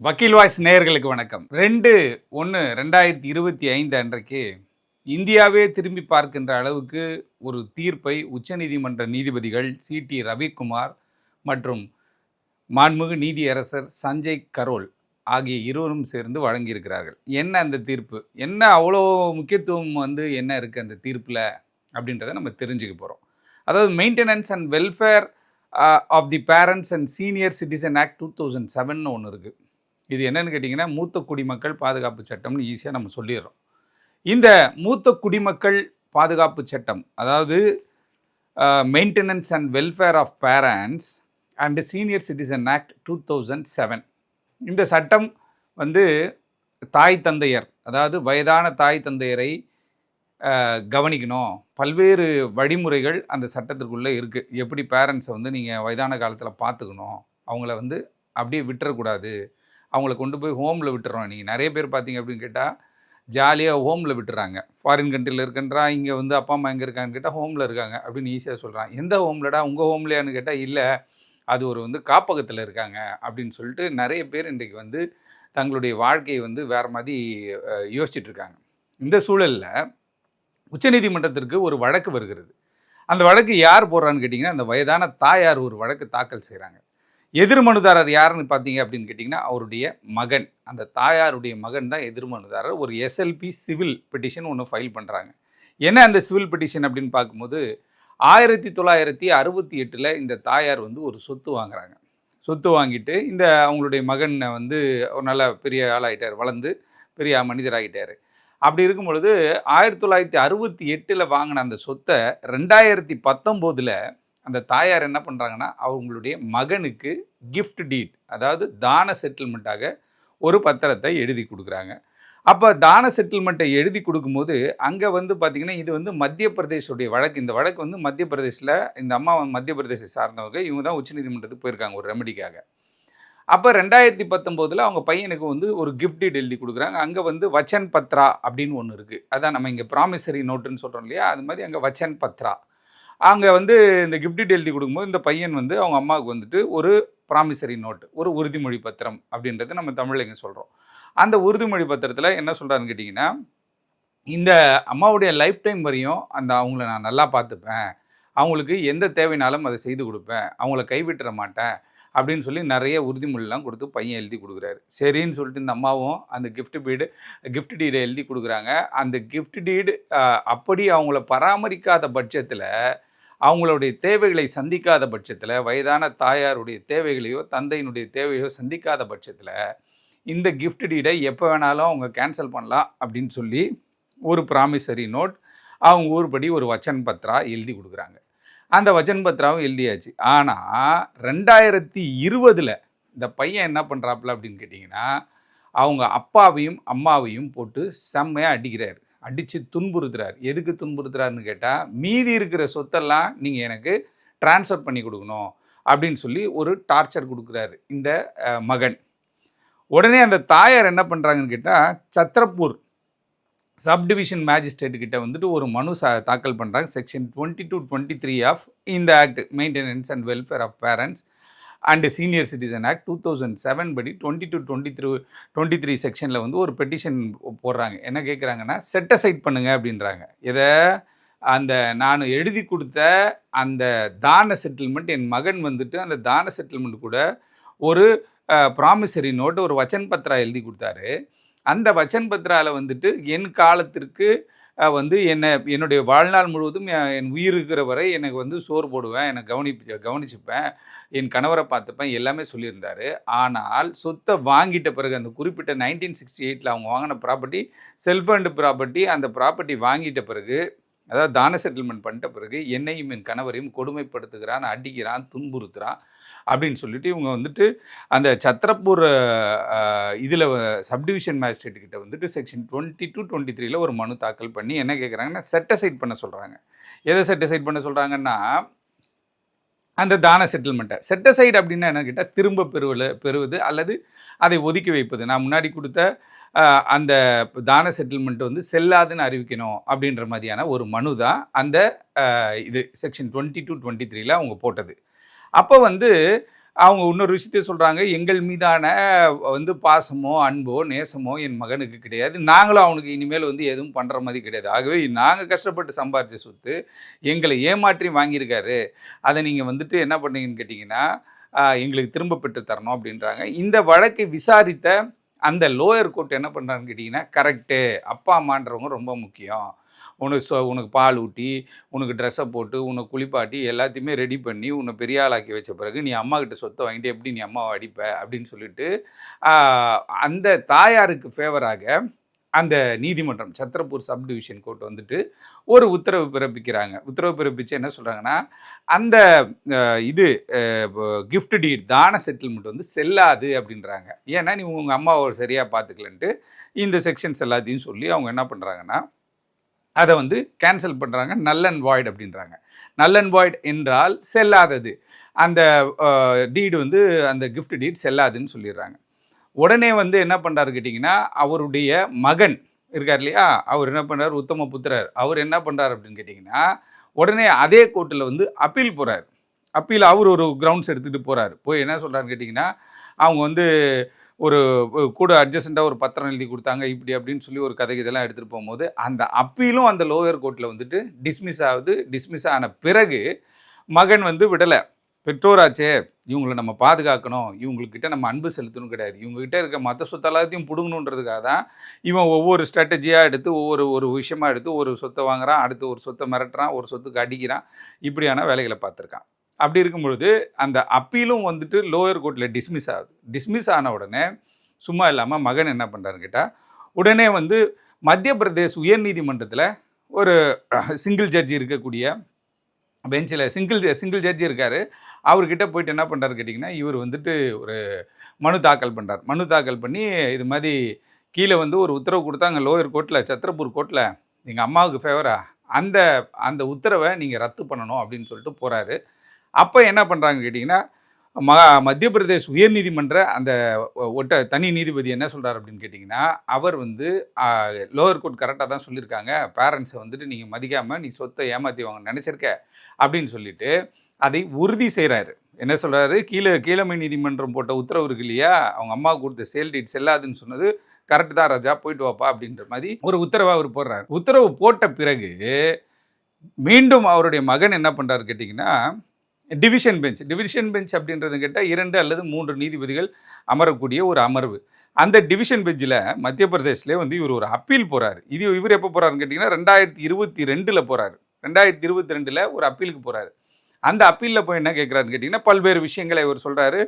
வக்கீல் வாய்ஸ் நேயர்களுக்கு வணக்கம். 2/1/2025 அன்றைக்கு இந்தியாவே திரும்பி பார்க்கின்ற அளவுக்கு ஒரு தீர்ப்பை உச்சநீதிமன்ற நீதிபதிகள் சி.டி. ரவிக்குமார் மற்றும் மாண்புமிகு நீதியரசர் சஞ்சய் கரோல் ஆகிய இருவரும் சேர்ந்து வழங்கியிருக்கிறார்கள். என்ன அந்த தீர்ப்பு? என்ன அவ்வளோ முக்கியத்துவம் என்ன இருக்குது அந்த தீர்ப்பில் அப்படின்றத நம்ம தெரிஞ்சுக்க போகிறோம். அதாவது maintenance and welfare of the parents and senior citizen act 2007 ஒன்று இருக்குது. இது என்னன்னு கேட்டிங்கன்னா, மூத்த குடிமக்கள் பாதுகாப்பு சட்டம்னு ஈஸியாக நம்ம சொல்லிடுறோம். இந்த மூத்த குடிமக்கள் பாதுகாப்பு சட்டம், அதாவது maintenance and welfare of parents and senior citizen act 2007. இந்த சட்டம் தாய் தந்தையர், அதாவது வயதான தாய் தந்தையரை கவனிக்கணும். பல்வேறு வழிமுறைகள் அந்த சட்டத்திற்குள்ளே இருக்குது. எப்படி பேரண்ட்ஸை நீங்கள் வயதான காலத்தில் பார்த்துக்கணும், அவங்கள அப்படியே விட்டுறக்கூடாது, அவங்கள கொண்டு போய் ஹோமில் விட்டுறோம். நீங்கள் நிறைய பேர் பார்த்தீங்க அப்படின்னு கேட்டால் ஜாலியாக ஹோமில் விட்டுறாங்க. ஃபாரின் கண்ட்ரியில் இருக்கின்றான், இங்கே அப்பா அம்மா எங்கே இருக்கான்னு கேட்டால் ஹோமில் இருக்காங்க அப்படின்னு ஈஸியாக சொல்கிறான். எந்த ஹோம்லடா, உங்கள் ஹோம்லையான்னு கேட்டால் இல்லை, அது ஒரு காப்பகத்தில் இருக்காங்க அப்படின்னு சொல்லிட்டு நிறைய பேர் இன்றைக்கு தங்களுடைய வாழ்க்கையை வேறு மாதிரி யோசிச்சுட்ருக்காங்க. இந்த சூழலில் உச்சநீதிமன்றத்திற்கு ஒரு வழக்கு வருகிறது. அந்த வழக்கு யார் போடுறான்னு கேட்டிங்கன்னா, அந்த வயதான தாயார் ஒரு வழக்கு தாக்கல் செய்கிறாங்க. எதிர்மனுதாரர் யாருன்னு பார்த்தீங்க அப்படின்னு கேட்டிங்கன்னா, அவருடைய மகன், அந்த தாயாருடைய மகன் தான் எதிர்மனுதாரர். ஒரு எஸ்எல்பி சிவில் பெட்டிஷன் ஒன்று ஃபைல் பண்ணுறாங்க. என்ன அந்த சிவில் பெட்டிஷன் அப்படின்னு பார்க்கும்போது, 1968 இந்த தாயார் ஒரு சொத்து வாங்குறாங்க. சொத்து வாங்கிட்டு அவங்களுடைய மகனை ஒரு நல்ல பெரிய ஆளாகிட்டார், வளர்ந்து பெரிய மனிதராகிட்டார். அப்படி இருக்கும் பொழுது 1968 வாங்கின அந்த சொத்தை 2019 அந்த தாயார் என்ன பண்ணுறாங்கன்னா, அவங்களுடைய மகனுக்கு கிஃப்ட் டீட், அதாவது தான செட்டில்மெண்ட்டாக ஒரு பத்திரத்தை எழுதி கொடுக்குறாங்க. அப்போ தான செட்டில்மெண்ட்டை எழுதி கொடுக்கும்போது அங்கே பார்த்திங்கன்னா, இது மத்திய பிரதேசோடைய வழக்கு. இந்த வழக்கு மத்திய பிரதேசில், இந்த அம்மா மத்திய பிரதேசை சார்ந்தவங்க, இவங்க தான் உச்சநீதிமன்றத்துக்கு போயிருக்காங்க ஒரு ரெமடிக்காக. அப்போ 2019 அவங்க பையனுக்கு ஒரு கிஃப்ட் டீட் எழுதி கொடுக்குறாங்க. அங்கே வச்சன் பத்ரா அப்படின்னு ஒன்று இருக்குது. அதான் நம்ம இங்கே ப்ராமிசரி நோட்டுன்னு சொல்கிறோம் இல்லையா, அது மாதிரி அங்கே வச்சன் பத்ரா. அங்கே இந்த கிஃப்ட் டீட் எழுதி கொடுக்கும்போது இந்த பையன் அவங்க அம்மாவுக்கு ஒரு ப்ராமிசரி நோட்டு, ஒரு உறுதிமொழி பத்திரம் அப்படின்றது நம்ம தமிழில் இங்கே சொல்கிறோம். அந்த உறுதிமொழி பத்திரத்தில் என்ன சொல்கிறாருன்னு கேட்டிங்கன்னா, இந்த அம்மாவுடைய லைஃப் டைம் வரையும் அவங்கள நான் நல்லா பார்த்துப்பேன், அவங்களுக்கு எந்த தேவைனாலும் அதை செய்து கொடுப்பேன், அவங்கள கைவிட்டுற மாட்டேன் அப்படின்னு சொல்லி நிறைய உறுதிமொழிலாம் கொடுத்து பையன் எழுதி கொடுக்குறாரு. சரின்னு சொல்லிட்டு இந்த அம்மாவும் அந்த கிஃப்ட் டீடை எழுதி கொடுக்குறாங்க. அந்த கிஃப்ட் டீடு அப்படி அவங்கள பராமரிக்காத பட்சத்தில், அவங்களுடைய தேவைகளை சந்திக்காத பட்சத்தில், வயதான தாயாருடைய தேவைகளையோ தந்தையினுடைய தேவையோ சந்திக்காத பட்சத்தில், இந்த கிஃப்ட் டீடை எப்போ வேணாலும் அவங்க கேன்சல் பண்ணலாம் அப்படின்னு சொல்லி ஒரு ப்ராமிசரி நோட், அவங்க ஊர்படி ஒரு வச்சன் பத்ரா எழுதி கொடுக்குறாங்க. அந்த வச்சன் பத்ராவும் எழுதியாச்சு. ஆனால் 2020 இந்த பையன் என்ன பண்ணுறாப்புல அப்படின்னு கேட்டிங்கன்னா, அவங்க அப்பாவையும் அம்மாவையும் போட்டு செம்மையாக அடிக்கிறார், அடித்து துன்புறுத்துறார். எதுக்கு துன்புறுத்துறாருன்னு கேட்டால், மீதி இருக்கிற சொத்தெல்லாம் நீங்கள் எனக்கு ட்ரான்ஸ்ஃபர் பண்ணி கொடுக்கணும் அப்படின்னு சொல்லி ஒரு டார்ச்சர் கொடுக்குறாரு இந்த மகன். உடனே அந்த தாயார் என்ன பண்ணுறாங்கன்னு கேட்டால், சத்ரப்பூர் சப்டிவிஷன் மேஜிஸ்ட்ரேட்டு கிட்ட ஒரு மனு தாக்கல் பண்ணுறாங்க. செக்ஷன் 2223 ஆஃப் இந்த act, maintenance and welfare of parents and senior citizen act 2007 படி 2223 செக்ஷனில் ஒரு பெட்டிஷன் போடுறாங்க. என்ன கேட்குறாங்கன்னா, செட்டசைட் பண்ணுங்க அப்படின்றாங்க. இதை நான் எழுதி கொடுத்த அந்த தான செட்டில்மெண்ட், என் மகன் அந்த தான செட்டில்மெண்ட் கூட ஒரு ப்ராமிசரி நோட்டு, ஒரு வச்சன் பத்ரா எழுதி கொடுத்தாரு. அந்த வச்சன் பத்ராவில் என் காலத்திற்கு என்னுடைய வாழ்நாள் முழுவதும் என் உயிர் இருக்கிற வரை எனக்கு சோறு போடுவேன், எனக்கு கவனிச்சுப்பேன், என் கணவரை பார்த்துப்பேன், எல்லாமே சொல்லியிருந்தார். ஆனால் சொத்தை வாங்கிட்ட பிறகு, அந்த குறிப்பிட்ட 1968 அவங்க வாங்கின ப்ராப்பர்ட்டி செல்ஃப் அண்ட் ப்ராப்பர்ட்டி, அந்த ப்ராப்பர்ட்டி வாங்கிட்ட பிறகு, அதாவது தான செட்டில்மெண்ட் பண்ணிட்ட பிறகு என்னையும் என் கணவரையும் கொடுமைப்படுத்துகிறான், அடிக்கிறான், துன்புறுத்துகிறான் அப்படின்னு சொல்லிட்டு இவங்க அந்த சத்ரப்பூர் இதில் சப்டிவிஷன் மேஜிஸ்ட்ரேட் கிட்ட செக்ஷன் 2223 ஒரு மனு தாக்கல் பண்ணி என்ன கேட்குறாங்கன்னா, செட்டசைட் பண்ண சொல்கிறாங்க. எதை செட்டசைட் பண்ண சொல்கிறாங்கன்னா, அந்த தான செட்டில்மெண்ட்டை. செட்டசைட் அப்படின்னா என்ன கேட்டால், திரும்ப பெறுவது அல்லது அதை ஒதுக்கி வைப்பது. நான் முன்னாடி கொடுத்த அந்த தான செட்டில்மெண்ட் செல்லாதுன்னு அறிவிக்கணும் அப்படின்ற மாதிரியான ஒரு மனு தான் அந்த இது செக்ஷன் 2223 அவங்க போட்டது. அப்போ அவங்க இன்னொரு விஷயத்தையும் சொல்கிறாங்க, எங்கள் மீதான வந்து பாசமோ அன்போ நேசமோ என் மகனுக்கு கிடையாது, நாங்களும் அவனுக்கு இனிமேல் வந்து எதுவும் பண்ணுற மாதிரி கிடையாது, ஆகவே நாங்கள் கஷ்டப்பட்டு சம்பாரித்த சொத்து எங்களை ஏமாற்றி வாங்கியிருக்காரு, அதை நீங்கள் வந்துட்டு என்ன பண்ணீங்கன்னு கேட்டிங்கன்னா எங்களுக்கு திரும்ப பெற்று தரணும் அப்படின்றாங்க. இந்த வழக்கை விசாரித்த அந்த லோயர் கோர்ட் என்ன பண்ணுறாங்கன்னு கேட்டிங்கன்னா, கரெக்டு, அப்பா அம்மான்றவங்க ரொம்ப முக்கியம், உனக்கு பால் ஊட்டி, உனக்கு ட்ரெஸ்ஸை போட்டு, உனக்கு குளிப்பாட்டி எல்லாத்தையுமே ரெடி பண்ணி உன்னை பெரிய ஆளாக்கி வச்ச பிறகு நீ அம்மா கிட்ட சொத்தை வாங்கிட்டு எப்படி நீ அம்மாவை அடிப்ப அப்படின்னு சொல்லிட்டு அந்த தாயாருக்கு ஃபேவராக அந்த நீதிமன்றம் சத்திரப்பூர் சப் டிவிஷன் கோர்ட் வந்துட்டு ஒரு உத்தரவு பிறப்பிக்கிறாங்க. உத்தரவு பிறப்பிச்சு என்ன சொல்கிறாங்கன்னா, அந்த இது கிஃப்ட் டீட் தான செட்டில்மெண்ட் வந்து செல்லாது அப்படின்றாங்க. ஏன்னா நீ உங்கள் அம்மாவை சரியாக பார்த்துக்கலன்ட்டு இந்த செக்ஷன்ஸ் எல்லாத்தையும் சொல்லி அவங்க என்ன பண்ணுறாங்கன்னா, அதை வந்து கேன்சல் பண்ணுறாங்க. நல் அண்ட் வாய்ட் அப்படின்றாங்க. நல் அண்ட் வாய்ட் என்றால் செல்லாதது. அந்த டீடு வந்து அந்த கிஃப்ட் டீட் செல்லாதுன்னு சொல்லிடுறாங்க. உடனே வந்து என்ன பண்ணுறாரு கேட்டிங்கன்னா, அவருடைய மகன் இருக்கார் இல்லையா, அவர் என்ன பண்ணுறாரு, உத்தம புத்திரர், அவர் என்ன பண்ணுறாரு அப்படின்னு கேட்டிங்கன்னா, உடனே அதே கோர்ட்டில் வந்து அப்பீல் போகிறார். அப்பீல் அவர் ஒரு கிரவுண்ட்ஸ் எடுத்துகிட்டு போகிறார். போய் என்ன சொல்கிறாருன்னு கேட்டிங்கன்னா, அவங்க வந்து ஒரு கூட அட்ஜஸ்டண்ட்டாக ஒரு பத்திரம் எழுதி கொடுத்தாங்க இப்படி அப்படின்னு சொல்லி ஒரு கதை இதெல்லாம் எடுத்துகிட்டு போகும்போது அந்த அப்பீலும் அந்த லோயர் கோர்ட்டில் வந்துட்டு டிஸ்மிஸ் ஆகுது. டிஸ்மிஸ் ஆன பிறகு மகன் வந்து விடலை. பெற்றோராச்சே, இவங்களை நம்ம பாதுகாக்கணும், இவங்கக்கிட்ட நம்ம அன்பு செலுத்தணும் கிடையாது, இவங்ககிட்ட இருக்க மற்ற சொத்து எல்லாத்தையும் பிடுங்கணுன்றதுக்காக தான் இவன் ஒவ்வொரு ஸ்ட்ராட்டஜியாக எடுத்து ஒரு விஷயமாக எடுத்து ஒரு சொத்தை வாங்குறான், அடுத்து ஒரு சொத்தை மிரட்டுறான், ஒரு சொத்துக்கு அடிக்கிறான், இப்படியான வேலைகளை பார்த்துருக்கான். அப்படி இருக்கும் பொழுது அந்த அப்பீலும் வந்துட்டு லோயர் கோர்ட்டில் டிஸ்மிஸ் ஆகுது. டிஸ்மிஸ் ஆன உடனே சும்மா இல்லாமல் மகன் என்ன பண்ணுறாருன்னு கேட்டால், உடனே வந்து மத்திய பிரதேஷ் உயர்நீதிமன்றத்தில் ஒரு சிங்கிள் ஜட்ஜி இருக்கக்கூடிய பெஞ்சில் சிங்கிள் ஜட்ஜி இருக்கார். அவர்கிட்ட போயிட்டு என்ன பண்ணுறாரு கேட்டிங்கன்னா, இவர் வந்துட்டு ஒரு மனு தாக்கல் பண்ணுறார். மனு தாக்கல் பண்ணி இது மாதிரி கீழே வந்து ஒரு உத்தரவு கொடுத்தாங்க லோயர் கோர்ட்டில், சத்திரப்பூர் கோர்ட்டில், எங்கள் அம்மாவுக்கு ஃபேவரா அந்த அந்த உத்தரவை நீங்கள் ரத்து பண்ணணும் அப்படின்னு சொல்லிட்டு போகிறாரு. அப்போ என்ன பண்ணுறாங்கன்னு கேட்டிங்கன்னா, மத்திய பிரதேஷ் உயர்நீதிமன்ற அந்த தனி நீதிபதி என்ன சொல்கிறார் அப்படின்னு கேட்டிங்கன்னா, அவர் வந்து லோயர் கோர்ட் கரெக்டாக தான் சொல்லியிருக்காங்க, பேரண்ட்ஸை வந்துட்டு நீங்கள் மதிக்காமல் நீ சொத்தை ஏமாற்றி வாங்க நினச்சிருக்க அப்படின்னு சொல்லிட்டு அதை உறுதி செய்கிறாரு. என்ன சொல்கிறாரு, கீழமை நீதிமன்றம் போட்ட உத்தரவு இருக்கு இல்லையா, அவங்க அம்மாவுக்கு கொடுத்த சேல் டீட் செல்லாதுன்னு சொன்னது கரெக்டு தான் ராஜா, போயிட்டு வாப்பா அப்படின்ற மாதிரி ஒரு உத்தரவை அவர் போடுறாரு. உத்தரவு போட்ட பிறகு மீண்டும் அவருடைய மகன் என்ன பண்ணுறாரு கேட்டிங்கன்னா, டிவிஷன் பெஞ்ச் அப்படின்றது கேட்டால் 2 அல்லது 3 நீதிபதிகள் அமரக்கூடிய ஒரு அமர்வு. அந்த டிவிஷன் பெஞ்சில் மத்திய பிரதேஷ்லேயே வந்து இவர் ஒரு அப்பீல் போகிறார். இவர் எப்போ போகிறாருன்னு கேட்டிங்கன்னா 2022 போகிறாரு. 2022 ஒரு அப்பீலுக்கு போகிறாரு. அந்த அப்பீலில் போய் என்ன கேட்குறாருன்னு கேட்டிங்கன்னா, பல்வேறு விஷயங்களை இவர் சொல்கிறாரு.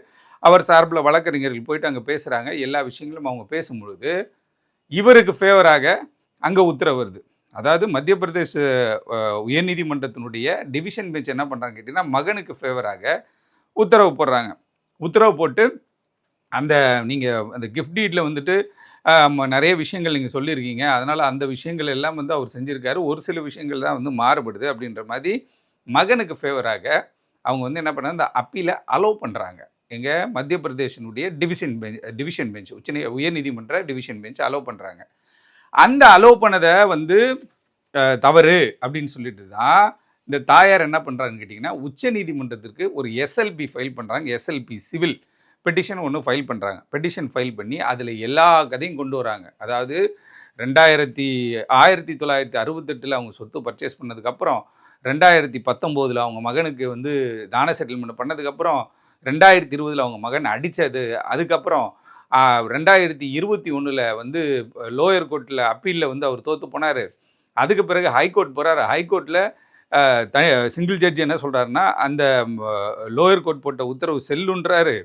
அவர் சார்பில் வழக்கறிஞர்கள் போயிட்டு அங்கே பேசுகிறாங்க. எல்லா விஷயங்களும் அவங்க பேசும்பொழுது இவருக்கு ஃபேவராக அங்கே உத்தரவு வருது. அதாவது மத்திய பிரதேச உயர்நீதிமன்றத்தினுடைய டிவிஷன் பெஞ்ச் என்ன பண்ணுறாங்க கேட்டிங்கன்னா, மகனுக்கு ஃபேவராக உத்தரவு போடுறாங்க. உத்தரவு போட்டு அந்த நீங்கள் அந்த கிஃப்ட் டீடில் வந்துட்டு நிறைய விஷயங்கள் நீங்கள் சொல்லியிருக்கீங்க, அதனால் அந்த விஷயங்கள் எல்லாம் வந்து அவர் செஞ்சுருக்காரு, ஒரு சில விஷயங்கள் தான் வந்து மாறுபடுது அப்படின்ற மாதிரி மகனுக்கு ஃபேவராக அவங்க வந்து என்ன பண்ணாங்க, இந்த அப்பீலை அலோவ் பண்ணுறாங்க. எங்கள் மத்திய பிரதேசனுடைய டிவிஷன் பெஞ்ச் உயர்நீதிமன்ற டிவிஷன் பெஞ்ச் அலோவ் பண்ணுறாங்க. அந்த அலோவ் பண்ணதை வந்து தவறு அப்படின்னு சொல்லிட்டு தான் இந்த தாயார் என்ன பண்ணுறாங்கன்னு கேட்டிங்கன்னா, உச்ச நீதிமன்றத்திற்கு ஒரு எஸ்எல்பி ஃபைல் பண்ணுறாங்க. எஸ்எல்பி சிவில் பெட்டிஷன் ஒன்று ஃபைல் பண்ணுறாங்க. பெட்டிஷன் ஃபைல் பண்ணி அதில் எல்லா கதையும் கொண்டு வராங்க. அதாவது 1968 அவங்க சொத்து பர்ச்சேஸ் பண்ணதுக்கப்புறம், 2019 அவங்க மகனுக்கு வந்து தான செட்டில்மெண்ட் பண்ணதுக்கப்புறம், 2020 அவங்க மகன் அடித்தது, அதுக்கப்புறம் 2021 வந்து லோயர் கோர்ட்டில் அப்பீலில் வந்து அவர் தோற்று போனார். அதுக்கு பிறகு ஹைகோர்ட் போகிறார். ஹைகோர்ட்டில் சிங்கிள் ஜட்ஜி என்ன சொல்கிறாருன்னா, அந்த லோயர் கோர்ட் போட்ட உத்தரவு செல்லுன்றாரு.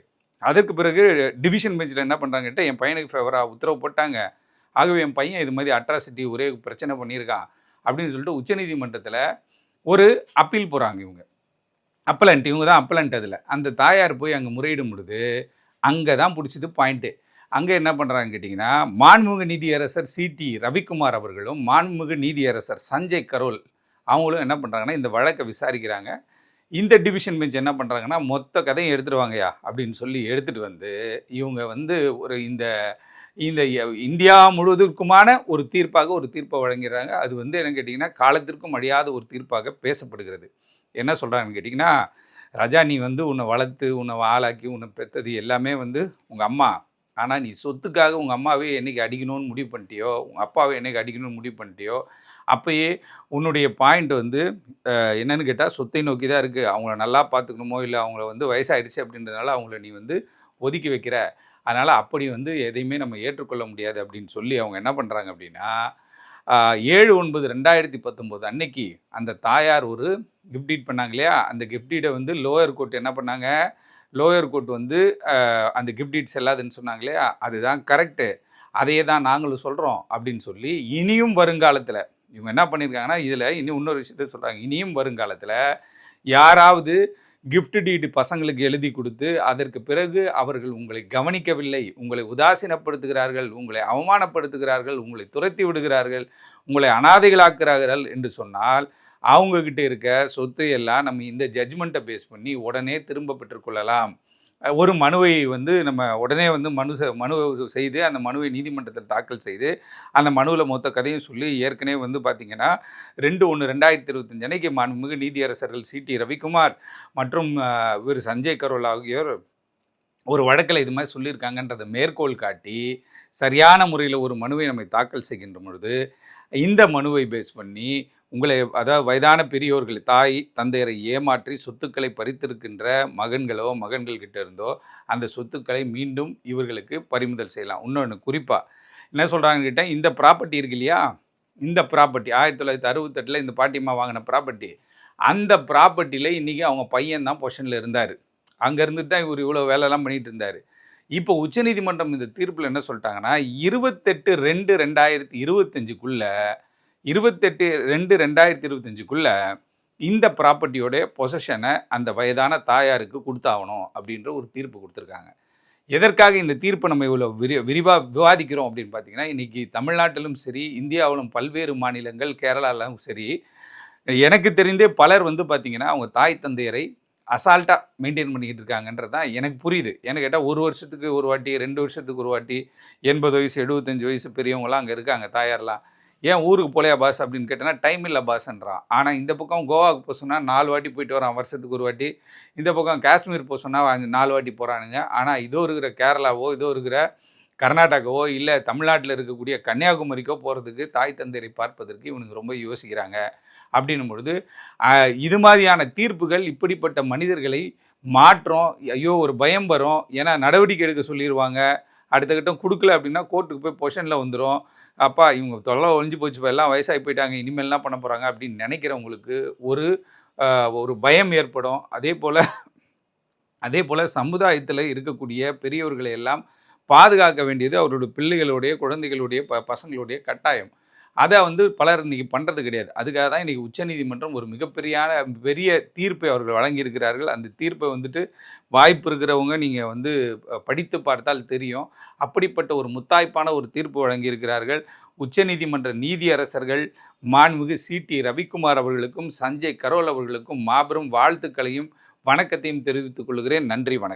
அதுக்கு பிறகு டிவிஷன் பெஞ்சில் என்ன பண்ணுறாங்கன்ட்டு, என் பையனுக்கு ஃபேவராக உத்தரவு போட்டாங்க, ஆகவே என் பையன் இது மாதிரி அட்ராசிட்டி ஒரே பிரச்சனை பண்ணியிருக்கான் அப்படின்னு சொல்லிட்டு உச்சநீதிமன்றத்தில் ஒரு அப்பீல் போகிறாங்க. இவங்க தான் அப்பலண்ட். அதில் அந்த தாயார் போய் அங்கே முறையிடும் பொழுது அங்கே தான் பிடிச்சது பாயிண்ட்டு. அங்கே என்ன பண்ணுறாங்கன்னு கேட்டிங்கன்னா, மாண்புமிகு நீதியரசர் சிடி ரவிக்குமார் அவர்களும் மாண்புமிகு நீதியரசர் சஞ்சய் கரோல் அவங்களும் என்ன பண்ணுறாங்கன்னா, இந்த வழக்கை விசாரிக்கிறாங்க. இந்த டிவிஷன் பெஞ்ச் என்ன பண்ணுறாங்கன்னா, மொத்த கதையும் எடுத்துகிட்டு வாங்கயா அப்படின்னு சொல்லி எடுத்துகிட்டு வந்து இவங்க வந்து ஒரு இந்த இந்த இந்தியா முழுவதற்குமான ஒரு தீர்ப்பை வழங்கிறாங்க. அது வந்து என்ன கேட்டிங்கன்னா, காலத்திற்கும் அழியாத ஒரு தீர்ப்பாக பேசப்படுகிறது. என்ன சொல்கிறாங்கன்னு கேட்டிங்கன்னா, ராஜா நீ வந்து உன்னை வளர்த்து உன்னை ஆளாக்கி உன்னை பெற்றது எல்லாமே வந்து உங்கள் அம்மா. ஆனால் நீ சொத்துக்காக உங்கள் அம்மாவே என்னைக்கு அடிக்கணும்னு முடிவு பண்ணிட்டியோ, உங்கள் அப்பாவை என்னைக்கு அடிக்கணும்னு முடிவு பண்ணிட்டியோ, அப்பயே உன்னுடைய பாயிண்ட் வந்து என்னன்னு கேட்டால் சொத்தை நோக்கி தான் இருக்குது. அவங்கள நல்லா பார்த்துக்கணுமோ, இல்லை அவங்கள வந்து வயசாகிடுச்சு அப்படின்றதுனால அவங்கள நீ வந்து ஒதுக்கி வைக்கிற. அதனால் அப்படி வந்து எதையுமே நம்ம ஏற்றுக்கொள்ள முடியாது அப்படின்னு சொல்லி அவங்க என்ன பண்ணுறாங்க அப்படின்னா, 7/9/2019 அன்னைக்கு அந்த தாயார் ஒரு கிஃப்ட் டீட் பண்ணாங்க இல்லையா? அந்த கிஃப்ட் டீடை வந்து லோயர் கோர்ட் என்ன பண்ணாங்க, லோயர் கோர்ட் வந்து அந்த கிஃப்ட் டீட் செல்லாதுன்னு சொன்னாங்க இல்லையா? அதுதான் கரெக்டு. அதையே தான் நாங்களும் சொல்கிறோம் அப்படின்னு சொல்லி, இனியும் வருங்காலத்தில் இவங்க என்ன பண்ணியிருக்காங்கன்னா, இதில் இன்னொரு விஷயத்த சொல்கிறாங்க. இனியும் வருங்காலத்தில் யாராவது கிஃப்ட் டீடு பசங்களுக்கு எழுதி கொடுத்து அதற்கு பிறகு அவர்கள் உங்களை கவனிக்கவில்லை, உங்களை உதாசீனப்படுத்துகிறார்கள், உங்களை அவமானப்படுத்துகிறார்கள், உங்களை துரத்தி விடுகிறார்கள், உங்களை அனாதைகளாக்குகிறார்கள் என்று சொன்னால் அவங்கக்கிட்ட இருக்க சொத்து எல்லாம் நம்ம இந்த ஜட்ஜ்மெண்ட்டை பேஸ் பண்ணி உடனே திரும்ப பெற்றுக்கொள்ளலாம். ஒரு மனுவை வந்து நம்ம உடனே வந்து மனு செய்து அந்த மனுவை நீதிமன்றத்தில் தாக்கல் செய்து அந்த மனுவில் மொத்த கதையும் சொல்லி ஏற்கனவே வந்து பார்த்திங்கன்னா 2/1/2025 அன்னைக்கு மாண்புமிகு நீதியரசர்கள் சிடி ரவிக்குமார் மற்றும் இவர் சஞ்சய் கரோல் ஆகியோர் ஒரு வழக்கில் இது மாதிரி சொல்லியிருக்காங்கன்றதை மேற்கோள் காட்டி சரியான முறையில் ஒரு மனுவை நம்ம தாக்கல் செய்கின்ற பொழுது இந்த மனுவை பேஸ் பண்ணி உங்களை அதாவது வயதான பெரியோர்கள் தாய் தந்தையரை ஏமாற்றி சொத்துக்களை பறித்திருக்கின்ற மகன்களோ மகன்கள்கிட்ட இருந்தோ அந்த சொத்துக்களை மீண்டும் இவர்களுக்கு பறிமுதல் செய்யலாம். இன்னொன்று குறிப்பாக என்ன சொல்கிறாங்கன்னு கேட்டால், இந்த ப்ராப்பர்ட்டி இருக்கு இல்லையா, இந்த ப்ராப்பர்ட்டி 1968 இந்த பாட்டியம்மா வாங்கின ப்ராப்பர்ட்டி, அந்த ப்ராப்பர்ட்டியில் இன்றைக்கி அவங்க பையன் தான் பொசிஷனில் இருந்தார். அங்கே இருந்துட்டு தான் இவர் இவ்வளோ வேலைலாம் பண்ணிகிட்டு இருந்தார். இப்போ உச்சநீதிமன்றம் இந்த தீர்ப்பில் என்ன சொல்லிட்டாங்கன்னா, 28/2/2025க்குள்ளே 28/2/2025க்குள்ள இந்த ப்ராப்பர்ட்டியோடைய பொசஷனை அந்த வயதான தாயாருக்கு கொடுத்தாகணும் அப்படின்ற ஒரு தீர்ப்பு கொடுத்துருக்காங்க. எதற்காக இந்த தீர்ப்பை நம்ம இவ்வளோ விரிவாக விவாதிக்கிறோம் அப்படின்னு பார்த்தீங்கன்னா, இன்றைக்கி தமிழ்நாட்டிலும் சரி, இந்தியாவிலும் பல்வேறு மாநிலங்கள், கேரளாவிலும் சரி, எனக்கு தெரிந்தே பலர் வந்து பார்த்திங்கன்னா அவங்க தாய் தந்தையரை அசால்ட்டாக மெயின்டைன் பண்ணிக்கிட்டு இருக்காங்கன்றது தான் எனக்கு புரியுது. ஏன்னு கேட்டால் 1 வருஷத்துக்கு ஒரு வாட்டி, 2 வருஷத்துக்கு ஒரு வாட்டி, 80 வயசு 75 வயசு பெரியவங்களாம் அங்கே இருக்காங்க தாயார்லாம். ஏன் ஊருக்கு போலையா பாஸ் அப்படின்னு கேட்டேன்னா, டைம் இல்லை பாஸ்ன்றான். ஆனால் இந்த பக்கம் கோவாவுக்கு போக சொன்னால் 4 வாட்டி போயிட்டு வரான் வருஷத்துக்கு ஒரு வாட்டி. இந்த பக்கம் காஷ்மீர் போக சொன்னால் 4 வாட்டி போகிறானுங்க. ஆனால் இதோ இருக்கிற கேரளாவோ, இதோ இருக்கிற கர்நாடகாவோ, இல்லை தமிழ்நாட்டில் இருக்கக்கூடிய கன்னியாகுமரிக்கோ போகிறதுக்கு தாய் தந்தையரை பார்ப்பதற்கு இவனுக்கு ரொம்ப யோசிக்கிறாங்க. அப்படின்னும் பொழுது இது மாதிரியான தீர்ப்புகள் இப்படிப்பட்ட மனிதர்களை மாற்றம். ஐயோ ஒரு பயம் வரும். ஏன்னா நடவடிக்கை எடுக்க சொல்லிடுவாங்க. அடுத்த கட்டம் கொடுக்கல அப்படின்னா கோர்ட்டுக்கு போய் பொசிஷனில் வந்துடும். அப்பா இவங்க தொல்லை ஒழிஞ்சு போச்சு, இப்போ எல்லாம் வயசாகி போயிட்டாங்க, இனிமேல் என்ன பண்ண போகிறாங்க அப்படின்னு நினைக்கிறவங்களுக்கு ஒரு பயம் ஏற்படும். அதே போல் சமுதாயத்தில் இருக்கக்கூடிய பெரியவர்களை எல்லாம் பாதுகாக்க வேண்டியது அவருடைய பிள்ளைகளுடைய குழந்தைகளுடைய பசங்களுடைய கட்டாயம். அதை வந்து பலர் இன்றைக்கி பண்ணுறது கிடையாது. அதுக்காக தான் இன்றைக்கி உச்சநீதிமன்றம் ஒரு பெரிய தீர்ப்பை அவர்கள் வழங்கியிருக்கிறார்கள். அந்த தீர்ப்பை வந்துட்டு வாய்ப்பு இருக்கிறவங்க நீங்கள் வந்து படித்து பார்த்தால் தெரியும். அப்படிப்பட்ட ஒரு முத்தாய்ப்பான ஒரு தீர்ப்பு வழங்கியிருக்கிறார்கள். உச்சநீதிமன்ற நீதியரசர்கள் மாண்புமிகு சிடி ரவிக்குமார் அவர்களுக்கும் சஞ்சய் கரோல் அவர்களுக்கும் மாபெரும் வாழ்த்துக்களையும் வணக்கத்தையும் தெரிவித்துக் கொள்கிறேன். நன்றி, வணக்கம்.